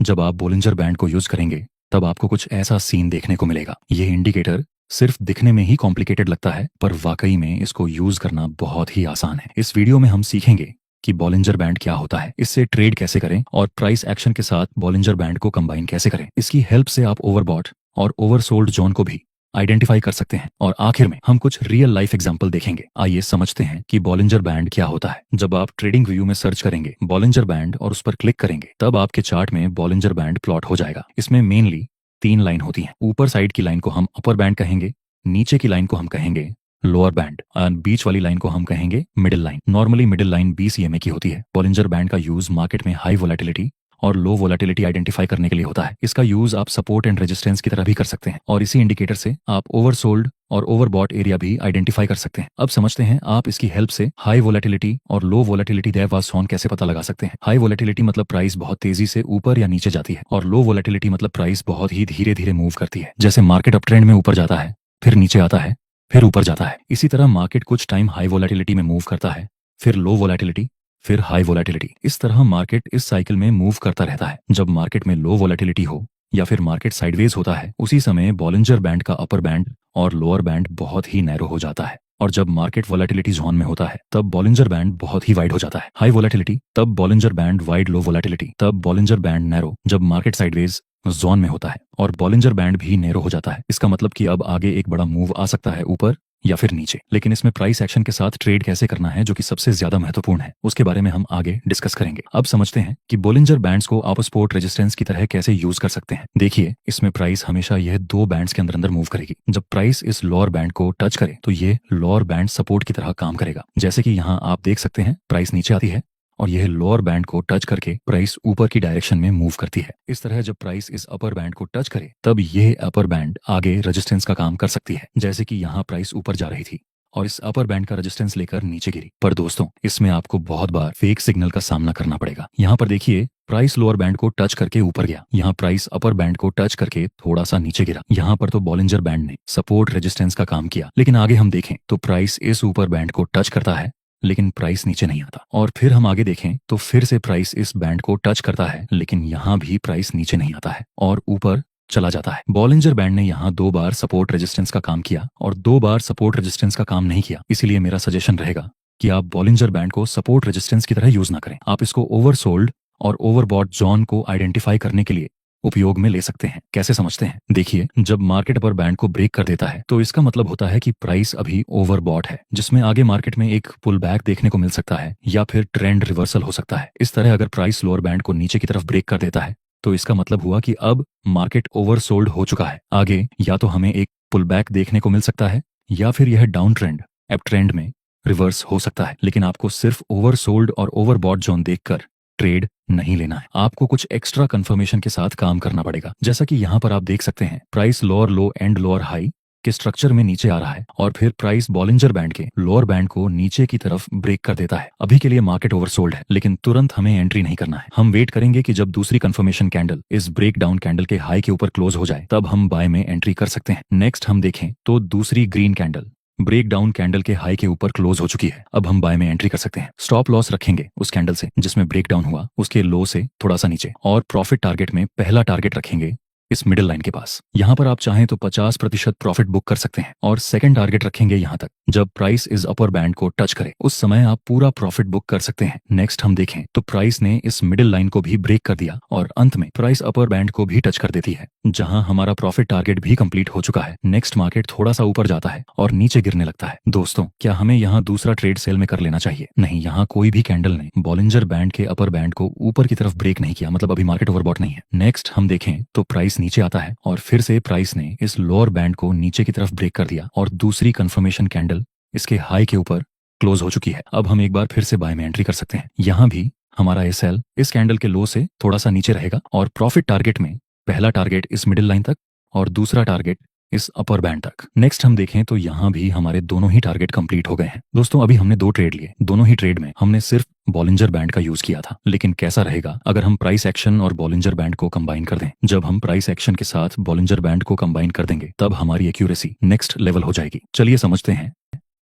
जब आप Bollinger band को यूज करेंगे तब आपको कुछ ऐसा सीन देखने को मिलेगा। ये इंडिकेटर सिर्फ दिखने में ही कॉम्प्लिकेटेड लगता है, पर वाकई में इसको यूज करना बहुत ही आसान है। इस वीडियो में हम सीखेंगे कि बॉलिंजर बैंड क्या होता है, इससे ट्रेड कैसे करें और प्राइस एक्शन के साथ बॉलिंजर बैंड को कंबाइन कैसे करें। इसकी हेल्प से आप ओवरबॉट और ओवरसोल्ड जोन को भी आइडेंटिफाई कर सकते हैं। और आखिर में हम कुछ रियल लाइफ एग्जांपल देखेंगे। आइए समझते हैं कि बॉलिंजर बैंड क्या होता है। जब आप ट्रेडिंग व्यू में सर्च करेंगे बॉलिंजर बैंड और उस पर क्लिक करेंगे तब आपके चार्ट में बॉलिंजर बैंड प्लॉट हो जाएगा। इसमें मेनली 3 लाइन होती हैं। ऊपर साइड की लाइन को हम अपर बैंड कहेंगे, नीचे की लाइन को हम कहेंगे लोअर बैंड और बीच वाली लाइन को हम कहेंगे middle line. Normally middle line 20 EMA की होती है। बॉलिंजर बैंड का यूज मार्केट में हाई वोलेटिलिटी और लो वोलेटिलिटी आइडेंटिफाई करने के लिए होता है। इसका यूज आप सपोर्ट एंड रेजिस्टेंस की तरह भी कर सकते हैं और इसी इंडिकेटर से आप ओवरसोल्ड और ओवरबॉट एरिया भी आइडेंटिफाई कर सकते हैं। अब समझते हैं आप इसकी हेल्प से हाई वोलेटिलिटी और लो वोलेटिलिटी देवासोन कैसे पता लगा सकते हैं। हाई वोलेटिलिटी मतलब प्राइस बहुत तेजी से ऊपर या नीचे जाती है और लो वोलेटिलिटी मतलब प्राइस बहुत ही धीरे धीरे मूव करती है। जैसे मार्केट अप ट्रेंड में ऊपर जाता है, फिर नीचे आता है, फिर ऊपर जाता है। इसी तरह मार्केट कुछ टाइम हाई वोलेटिलिटी में मूव करता है, फिर लो वोलेटिलिटी, फिर हाई वोलेटिलिटी। इस तरह मार्केट इस साइकिल में मूव करता रहता है। जब मार्केट में लो वोलेटिलिटी हो या फिर मार्केट साइडवेज होता है, उसी समय बॉलिंजर बैंड का अपर बैंड और लोअर बैंड बहुत ही नैरो हो जाता है। और जब मार्केट वोलेटिलिटी जोन में होता है तब बॉलिंजर बैंड बहुत ही वाइड हो जाता है। हाई वोलेटिलिटी तब बॉलिंजर बैंड वाइड, लो वोलेटिलिटी तब बॉलिंजर बैंड नैरो। जब मार्केट साइडवेज जोन में होता है और बॉलिंजर बैंड भी नैरो हो जाता है। इसका मतलब कि अब आगे एक बड़ा मूव आ सकता है ऊपर या फिर नीचे। लेकिन इसमें प्राइस एक्शन के साथ ट्रेड कैसे करना है, जो कि सबसे ज्यादा महत्वपूर्ण है, उसके बारे में हम आगे डिस्कस करेंगे। अब समझते हैं कि बोलिंजर बैंड्स को आप सपोर्ट रेजिस्टेंस की तरह कैसे यूज कर सकते हैं। देखिए, इसमें प्राइस हमेशा यह 2 बैंड्स के अंदर अंदर मूव करेगी। जब प्राइस इस लोअर बैंड को टच करे तो ये लोअर बैंड सपोर्ट की तरह काम करेगा। जैसे कि यहाँ आप देख सकते हैं प्राइस नीचे आती है और यह लोअर बैंड को टच करके प्राइस ऊपर की डायरेक्शन में मूव करती है। इस तरह जब प्राइस इस अपर बैंड को टच करे तब यह अपर बैंड आगे रेजिस्टेंस का काम कर सकती है। जैसे कि यहाँ प्राइस ऊपर जा रही थी और इस अपर बैंड का रेजिस्टेंस लेकर नीचे गिरी। पर दोस्तों, इसमें आपको बहुत बार फेक सिग्नल का सामना करना पड़ेगा। यहाँ पर देखिए, प्राइस लोअर बैंड को टच करके ऊपर गया, यहाँ प्राइस अपर बैंड को टच करके थोड़ा सा नीचे गिरा। यहाँ पर तो बॉलिंजर बैंड ने सपोर्ट रेजिस्टेंस का काम किया, लेकिन आगे हम देखें तो प्राइस इस ऊपर बैंड को टच करता है लेकिन प्राइस नीचे नहीं आता। और फिर हम आगे देखें तो फिर से प्राइस इस बैंड को टच करता है, लेकिन यहाँ भी प्राइस नीचे नहीं आता है और ऊपर चला जाता है। बॉलिंजर बैंड ने यहाँ 2 बार सपोर्ट रेजिस्टेंस का काम किया और 2 बार सपोर्ट रेजिस्टेंस का काम नहीं किया। इसीलिए मेरा सजेशन रहेगा कि आप बॉलिंजर बैंड को सपोर्ट रेजिस्टेंस की तरह यूज ना करें। आप इसको ओवरसोल्ड और ओवरबॉट जोन को आइडेंटिफाई करने के लिए उपयोग में ले सकते हैं। कैसे समझते हैं? देखिए, जब मार्केट अपर बैंड को ब्रेक कर देता है तो इसका मतलब होता है कि प्राइस अभी ओवरबॉट है, जिसमें आगे मार्केट में एक पुल बैक देखने को मिल सकता है या फिर ट्रेंड रिवर्सल हो सकता है। इस तरह अगर प्राइस लोअर बैंड को नीचे की तरफ ब्रेक कर देता है तो इसका मतलब हुआ कि अब मार्केट ओवरसोल्ड हो चुका है। आगे या तो हमें एक पुल बैक देखने को मिल सकता है या फिर यह डाउन ट्रेंड अप ट्रेंड में रिवर्स हो सकता है। लेकिन आपको सिर्फ ओवरसोल्ड और ओवरबॉट जोन देखकर ट्रेड नहीं लेना है। आपको कुछ एक्स्ट्रा कंफर्मेशन के साथ काम करना पड़ेगा। जैसा कि यहाँ पर आप देख सकते हैं, price lower low and lower high के स्ट्रक्चर में नीचे आ रहा है और फिर प्राइस बॉलिंजर बैंड के लोअर बैंड को नीचे की तरफ ब्रेक कर देता है। अभी के लिए मार्केट ओवरसोल्ड है, लेकिन तुरंत हमें एंट्री नहीं करना है। हम वेट करेंगे कि जब दूसरी कंफर्मेशन कैंडल इस ब्रेक डाउन कैंडल के हाई के ऊपर क्लोज हो जाए, तब हम बाय में एंट्री कर सकते हैं। नेक्स्ट हम देखें तो दूसरी green candle break down candle के हाई के ऊपर क्लोज हो चुकी है। अब हम बाय में एंट्री कर सकते हैं। स्टॉप लॉस रखेंगे उस कैंडल से जिसमें ब्रेक डाउन हुआ, उसके लो से थोड़ा सा नीचे, और प्रॉफिट टारगेट में पहला टारगेट रखेंगे इस मिडिल लाइन के पास। यहाँ पर आप चाहें तो 50% प्रॉफिट बुक कर सकते हैं और सेकंड टारगेट रखेंगे यहाँ तक। जब प्राइस इस अपर बैंड को टच करे उस समय आप पूरा प्रॉफिट बुक कर सकते हैं। नेक्स्ट हम देखें तो प्राइस ने इस मिडिल लाइन को भी ब्रेक कर दिया और अंत में प्राइस अपर बैंड को भी टच कर देती है, जहां हमारा प्रॉफिट टारगेट भी कंप्लीट हो चुका है। नेक्स्ट मार्केट थोड़ा सा ऊपर जाता है और नीचे गिरने लगता है। दोस्तों, क्या हमें यहाँ दूसरा ट्रेड सेल में कर लेना चाहिए? नहीं, यहाँ कोई भी कैंडल ने बॉलिंजर बैंड के अपर बैंड को ऊपर की तरफ ब्रेक नहीं किया, मतलब अभी मार्केट ओवरबॉट नहीं है। नेक्स्ट हम देखें तो प्राइस नीचे आता है और फिर से प्राइस ने इस लोअर बैंड को नीचे की तरफ ब्रेक कर दिया और दूसरी कंफर्मेशन कैंडल इसके हाई के ऊपर क्लोज हो चुकी है। अब हम एक बार फिर से बाय में एंट्री कर सकते हैं। यहाँ भी हमारा एसएल इस कैंडल के लो से थोड़ा सा नीचे रहेगा और प्रॉफिट टारगेट में पहला टारगेट इस मिडिल लाइन तक और दूसरा टारगेट इस अपर बैंड तक। नेक्स्ट हम देखें तो यहाँ भी हमारे दोनों ही टारगेट कंप्लीट हो गए हैं। दोस्तों, अभी हमने 2 ट्रेड लिए। दोनों ही ट्रेड में हमने सिर्फ बॉलिंजर बैंड का यूज किया था, लेकिन कैसा रहेगा अगर हम प्राइस एक्शन और बॉलिंजर बैंड को कंबाइन कर दें? जब हम प्राइस एक्शन के साथ बॉलिंजर बैंड को कंबाइन कर देंगे तब हमारी एक्यूरेसी नेक्स्ट लेवल हो जाएगी। चलिए समझते हैं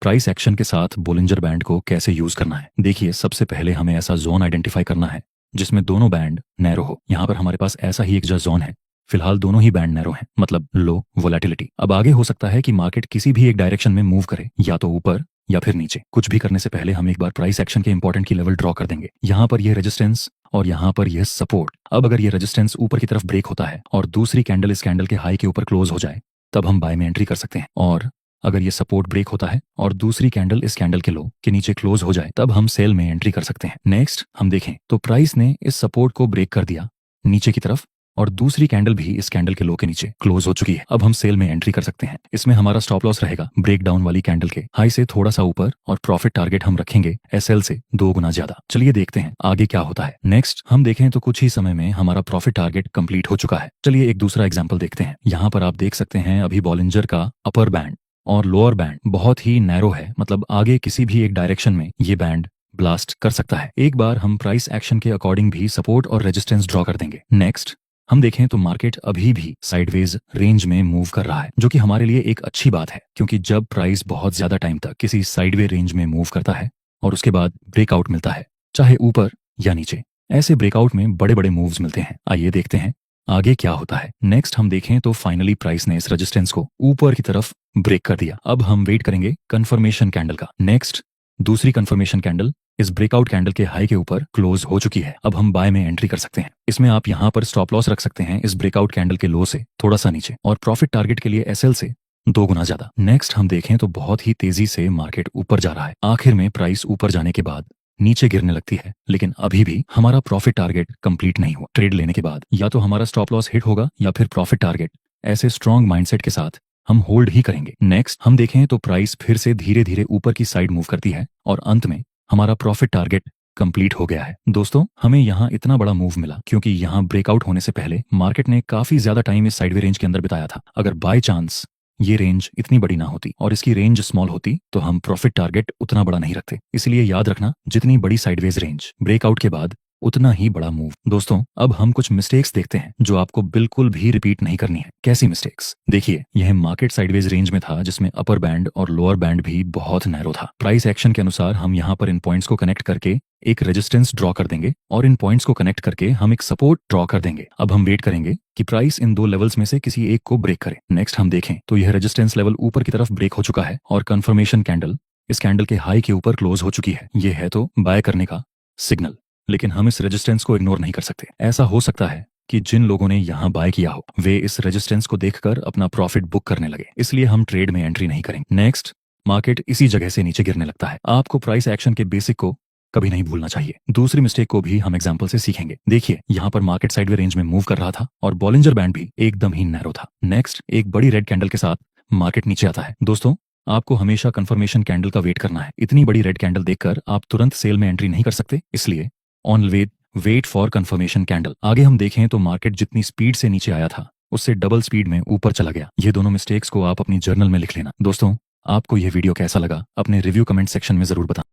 प्राइस एक्शन के साथ बॉलिंजर बैंड को कैसे यूज करना है। देखिए, सबसे पहले हमें ऐसा जोन आइडेंटिफाई करना है जिसमें दोनों बैंड नैरो हो। यहाँ पर हमारे पास ऐसा ही एक जस्ट जोन है। फिलहाल दोनों ही बैंड नैरो हैं, मतलब लो वोलेटिलिटी। अब आगे हो सकता है कि मार्केट किसी भी एक डायरेक्शन में मूव करे, या तो ऊपर या फिर नीचे। कुछ भी करने से पहले हम एक बार प्राइस एक्शन के इंपॉर्टेंट की लेवल ड्रॉ कर देंगे। यहाँ पर ये रेजिस्टेंस और यहाँ पर यह सपोर्ट। अब अगर ये रेजिस्टेंस ऊपर की तरफ ब्रेक होता है और दूसरी कैंडल इस कैंडल के हाई के ऊपर क्लोज हो जाए, तब हम बाय में एंट्री कर सकते हैं। और अगर ये सपोर्ट ब्रेक होता है और दूसरी कैंडल इस कैंडल के लो के नीचे क्लोज हो जाए, तब हम सेल में एंट्री कर सकते हैं। नेक्स्ट हम देखें तो प्राइस ने इस सपोर्ट को ब्रेक कर दिया नीचे की तरफ, और दूसरी कैंडल भी इस कैंडल के लो के नीचे क्लोज हो चुकी है। अब हम सेल में एंट्री कर सकते हैं। इसमें हमारा स्टॉप लॉस रहेगा ब्रेक डाउन वाली कैंडल के हाई से थोड़ा सा ऊपर, और प्रॉफिट टारगेट हम रखेंगे एसएल से 2 गुना ज्यादा। चलिए देखते हैं आगे क्या होता है। नेक्स्ट हम देखें तो कुछ ही समय में हमारा प्रॉफिट टारगेट कंप्लीट हो चुका है। चलिए एक दूसरा एग्जाम्पल देखते हैं। यहाँ पर आप देख सकते हैं अभी बॉलिंजर का अपर बैंड और लोअर बैंड बहुत ही नैरो है, मतलब आगे किसी भी एक डायरेक्शन में ये बैंड ब्लास्ट कर सकता है। एक बार हम प्राइस एक्शन के अकॉर्डिंग भी सपोर्ट और रेजिस्टेंस ड्रॉ कर देंगे। नेक्स्ट हम देखें तो मार्केट अभी भी साइडवेज रेंज में मूव कर रहा है, जो कि हमारे लिए एक अच्छी बात है, क्योंकि जब प्राइस बहुत ज्यादा टाइम तक किसी साइडवे रेंज में मूव करता है और उसके बाद ब्रेकआउट मिलता है, चाहे ऊपर या नीचे, ऐसे ब्रेकआउट में बड़े बड़े मूव्स मिलते हैं। आइए देखते हैं आगे क्या होता है। नेक्स्ट हम देखें तो फाइनली प्राइस ने इस रेजिस्टेंस को ऊपर की तरफ ब्रेक कर दिया। अब हम वेट करेंगे कंफर्मेशन कैंडल का। नेक्स्ट दूसरी कंफर्मेशन कैंडल इस ब्रेकआउट कैंडल के हाई के ऊपर क्लोज हो चुकी है। अब हम बाय में एंट्री कर सकते हैं। इसमें आप यहाँ पर स्टॉप लॉस रख सकते हैं इस ब्रेकआउट कैंडल के लो से थोड़ा सा नीचे, और प्रॉफिट टारगेट के लिए एसएल से 2 गुना ज्यादा। नेक्स्ट हम देखें तो बहुत ही तेजी से मार्केट ऊपर जा रहा है। आखिर में प्राइस ऊपर जाने के बाद नीचे गिरने लगती है, लेकिन अभी भी हमारा प्रॉफिट टारगेट कंप्लीट नहीं हुआ। ट्रेड लेने के बाद या तो हमारा स्टॉप लॉस हिट होगा या फिर प्रॉफिट टारगेट। ऐसे स्ट्रॉन्ग माइंडसेट के साथ हम होल्ड ही करेंगे। नेक्स्ट हम देखें तो प्राइस फिर से धीरे धीरे ऊपर की साइड मूव करती है, और अंत में हमारा प्रॉफिट टारगेट कंप्लीट हो गया है। दोस्तों हमें यहाँ इतना बड़ा मूव मिला क्योंकि यहाँ ब्रेकआउट होने से पहले मार्केट ने काफी ज्यादा टाइम इस साइडवे रेंज के अंदर बिताया था। अगर बाय चांस ये रेंज इतनी बड़ी ना होती और इसकी रेंज स्मॉल होती, तो हम प्रॉफिट टारगेट उतना बड़ा नहीं रखते। इसलिए याद रखना, जितनी बड़ी साइडवेज रेंज ब्रेकआउट के बाद उतना ही बड़ा मूव। दोस्तों अब हम कुछ मिस्टेक्स देखते हैं जो आपको बिल्कुल भी रिपीट नहीं करनी है। कैसी मिस्टेक्स? देखिए, यह मार्केट साइडवेज रेंज में था जिसमें अपर बैंड और लोअर बैंड भी बहुत नैरो था। प्राइस एक्शन के अनुसार हम यहाँ पर इन पॉइंट्स को कनेक्ट करके एक रेजिस्टेंस ड्रॉ कर देंगे, और इन पॉइंट्स को कनेक्ट करके हम एक सपोर्ट ड्रॉ कर देंगे। अब हम वेट करेंगे कि प्राइस इन 2 लेवल्स में से किसी एक को ब्रेक करे। नेक्स्ट हम देखें तो यह रेजिस्टेंस लेवल ऊपर की तरफ ब्रेक हो चुका है, और कंफर्मेशन कैंडल इस कैंडल के हाई के ऊपर क्लोज हो चुकी है। यह है तो बाय करने का सिग्नल, लेकिन हम इस रेजिस्टेंस को इग्नोर नहीं कर सकते। ऐसा हो सकता है कि जिन लोगों ने यहाँ बाय किया हो वे इस रेजिस्टेंस को देखकर अपना प्रॉफिट बुक करने लगे, इसलिए हम ट्रेड में एंट्री नहीं करेंगे। नेक्स्ट मार्केट इसी जगह से नीचे गिरने लगता है। आपको प्राइस एक्शन के बेसिक को कभी नहीं भूलना चाहिए। दूसरी मिस्टेक को भी हम एग्जांपल से सीखेंगे। देखिए, यहाँ पर मार्केट साइडवे रेंज में मूव कर रहा था और बॉलिंजर बैंड भी एकदम ही नैरो था। नेक्स्ट एक बड़ी रेड कैंडल के साथ मार्केट नीचे आता है। दोस्तों आपको हमेशा कंफर्मेशन कैंडल का वेट करना है। इतनी बड़ी रेड कैंडल देखकर आप तुरंत सेल में एंट्री नहीं कर सकते, इसलिए on wait for confirmation candle. आगे हम देखें तो मार्केट जितनी स्पीड से नीचे आया था उससे डबल स्पीड में ऊपर चला गया। ये दोनों मिस्टेक्स को आप अपनी जर्नल में लिख लेना। दोस्तों आपको यह वीडियो कैसा लगा अपने रिव्यू कमेंट सेक्शन में जरूर बताएं।